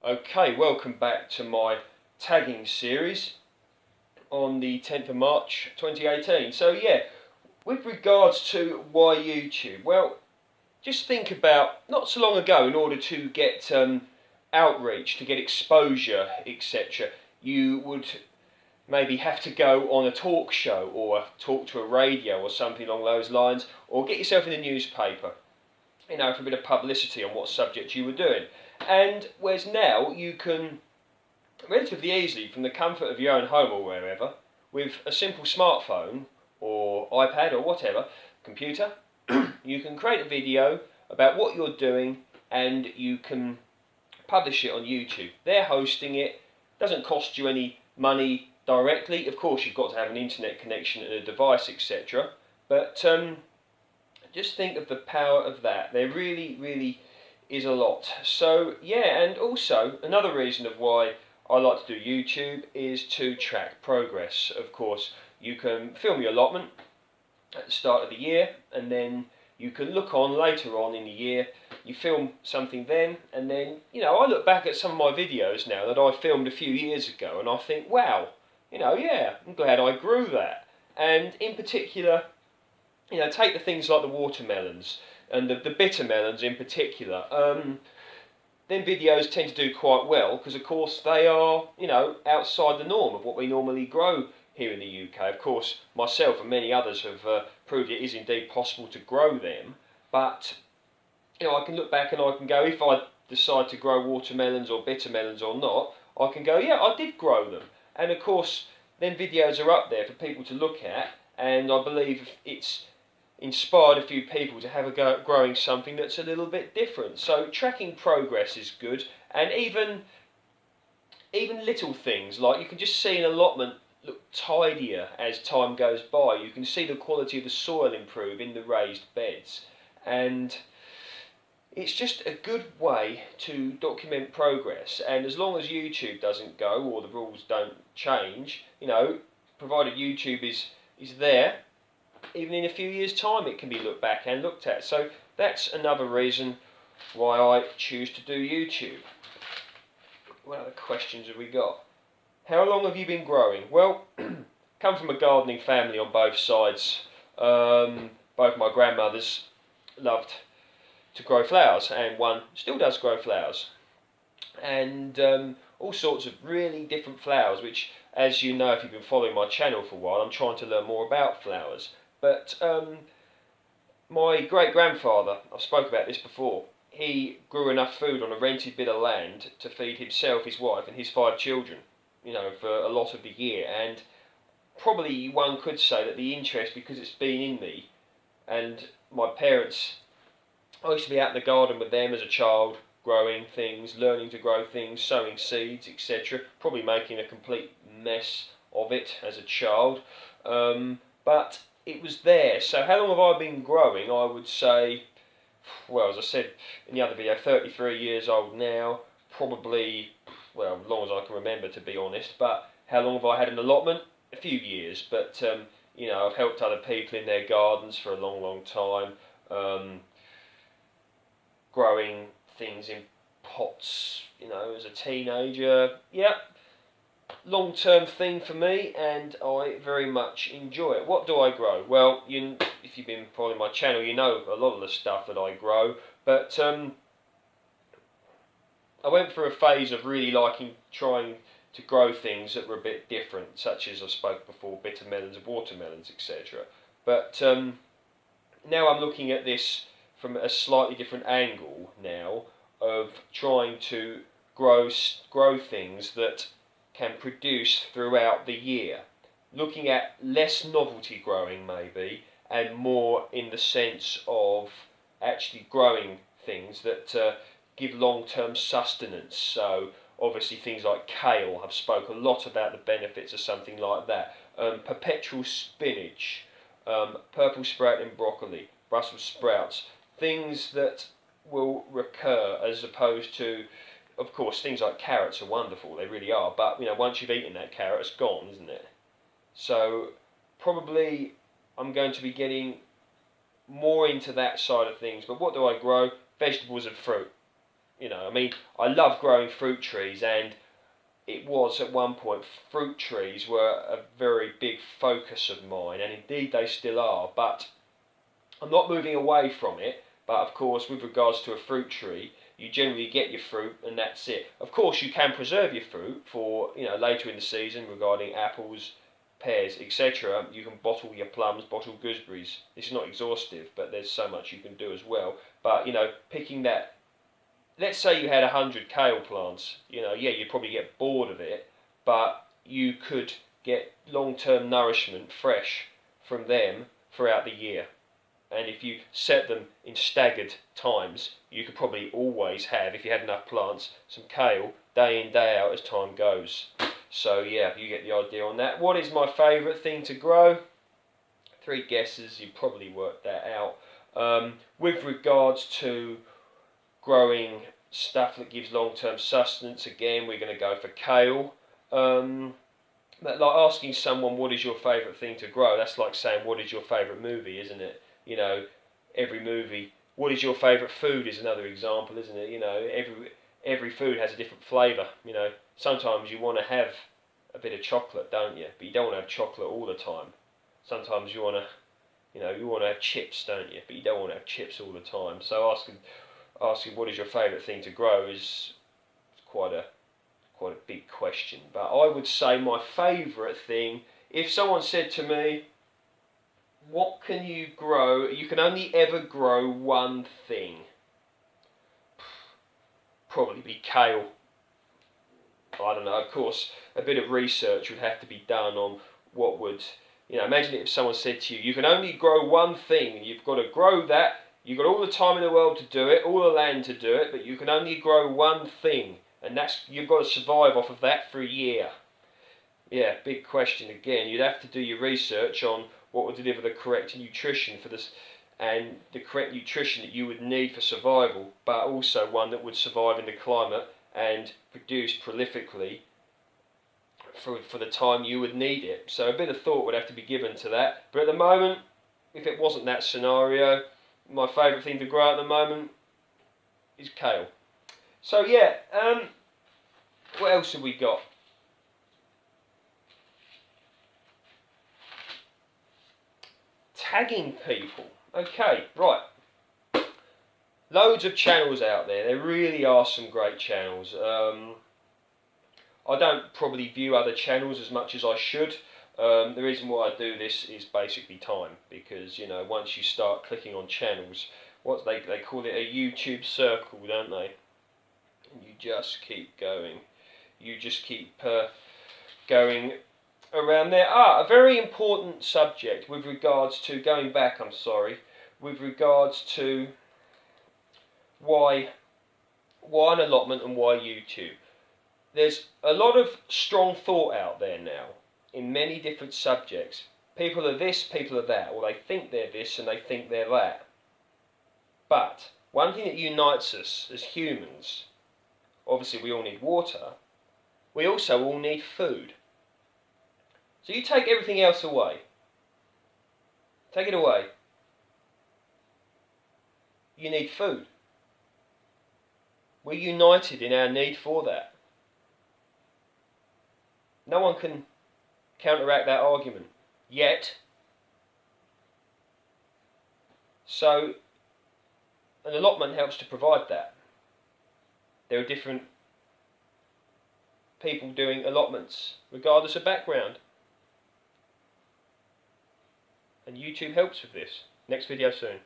Okay, welcome back to my tagging series on the 10th of March 2018. So yeah, with regards to why YouTube, well, just think about not so long ago, in order to get outreach, to get exposure, etc., you would maybe have to go on a talk show or talk to a radio or something along those lines, or get yourself in the newspaper, for a bit of publicity on what subject you were doing. And whereas now you can relatively easily, from the comfort of your own home or wherever, with a simple smartphone or iPad or whatever, computer, you can create a video about what you're doing and you can publish it on YouTube. They're hosting it, doesn't cost you any money directly. Of course, you've got to have an internet connection and a device, etc. But just think of the power of that. There really is a lot. So yeah, and also another reason of why I like to do YouTube is to track progress. Of course, you can film your allotment at the start of the year, and then you can look on later on in the year, you film something then, and then, I look back at some of my videos now that I filmed a few years ago, and I think, wow, yeah, I'm glad I grew that. And in particular, take the things like the watermelons, and the bitter melons in particular. Then videos tend to do quite well because, of course, they are, outside the norm of what we normally grow here in the UK. Of course, myself and many others have proved it is indeed possible to grow them. But, I can look back and I can go, if I decide to grow watermelons or bitter melons or not, I can go, yeah, I did grow them. And, of course, then videos are up there for people to look at. And I believe it's inspired a few people to have a go at growing something that's a little bit different. So tracking progress is good, and even little things like you can just see an allotment look tidier as time goes by. You can see the quality of the soil improve in the raised beds, and it's just a good way to document progress. And as long as YouTube doesn't go or the rules don't change, provided YouTube is there, even in a few years' time it can be looked back and looked at. So that's another reason why I choose to do YouTube. What other questions have we got? How long have you been growing? Well, come from a gardening family on both sides. Both my grandmothers loved to grow flowers, and one still does grow flowers. And all sorts of really different flowers, which, as you know if you've been following my channel for a while, I'm trying to learn more about flowers. But my great-grandfather, I've spoke about this before, he grew enough food on a rented bit of land to feed himself, his wife and his 5 children, for a lot of the year. And probably one could say that the interest, because it's been in me, and my parents, I used to be out in the garden with them as a child, growing things, learning to grow things, sowing seeds, etc. Probably making a complete mess of it as a child. But it was there. So how long have I been growing? I would say, well, as I said in the other video, 33 years old now. Probably, well, as long as I can remember, to be honest. But how long have I had an allotment? A few years. But, I've helped other people in their gardens for a long time. Growing things in pots, as a teenager. Yep, long-term thing for me, and I very much enjoy it. What do I grow? Well, if you've been following my channel, you know a lot of the stuff that I grow, but I went through a phase of really trying to grow things that were a bit different, such as I spoke before, bitter melons, watermelons, etc. But now I'm looking at this from a slightly different angle now, of trying to grow things that can produce throughout the year. Looking at less novelty growing maybe, and more in the sense of actually growing things that give long-term sustenance. So obviously things like kale, I've spoke a lot about the benefits of something like that. Perpetual spinach, purple sprouting broccoli, Brussels sprouts, things that will recur, as opposed to, of course, things like carrots are wonderful, they really are, but once you've eaten that carrot, it's gone, isn't it? So probably I'm going to be getting more into that side of things. But what do I grow? Vegetables and fruit. You know, I mean, I love growing fruit trees, and it was at one point, fruit trees were a very big focus of mine, and indeed they still are, but I'm not moving away from it. But of course, with regards to a fruit tree, you generally get your fruit and that's it. Of course, you can preserve your fruit for, you know, later in the season regarding apples, pears, etc. You can bottle your plums, bottle gooseberries. It's not exhaustive, but there's so much you can do as well. But, you know, picking that, let's say you had 100 kale plants, you know, yeah, you'd probably get bored of it, but you could get long-term nourishment fresh from them throughout the year. And if you set them in staggered times, you could probably always have, if you had enough plants, some kale day in, day out as time goes. So yeah, you get the idea on that. What is my favourite thing to grow? 3 guesses, you probably worked that out. With regards to growing stuff that gives long-term sustenance, again, we're going to go for kale. Like asking someone what is your favourite thing to grow, that's like saying what is your favourite movie, isn't it? You know, every movie. What is your favourite food is another example, isn't it? You know, every food has a different flavour. You know, sometimes you want to have a bit of chocolate, don't you? But you don't want to have chocolate all the time. Sometimes you want to, you know, you want to have chips, don't you? But you don't want to have chips all the time. So asking what is your favourite thing to grow is quite a big question. But I would say my favourite thing, if someone said to me, what can you grow? You can only ever grow one thing. Probably be kale. I don't know, of course, a bit of research would have to be done on what would, you know, imagine if someone said to you, you can only grow one thing, and you've got to grow that, you've got all the time in the world to do it, all the land to do it, but you can only grow one thing, and that's, you've got to survive off of that for a year. Yeah, big question again. You'd have to do your research on what would deliver the correct nutrition for this, and the correct nutrition that you would need for survival, but also one that would survive in the climate and produce prolifically for the time you would need it. So a bit of thought would have to be given to that. But at the moment, if it wasn't that scenario, my favourite thing to grow at the moment is kale. So yeah, what else have we got? Tagging people. Okay, right. Loads of channels out there. There really are some great channels. I don't probably view other channels as much as I should. The reason why I do this is basically time, because, you know, once you start clicking on channels, what they call it a YouTube circle, don't they? And you just keep going. You just keep going around there. A very important subject with regards to, going back, with regards to why an allotment and why YouTube. There's a lot of strong thought out there now in many different subjects. People are this, people are that, or they think they're this and they think they're that. But one thing that unites us as humans, obviously we all need water, we also all need food. So you take everything else away. Take it away. You need food. We're united in our need for that. No one can counteract that argument yet. So an allotment helps to provide that. There are different people doing allotments regardless of background. And YouTube helps with this. Next video soon.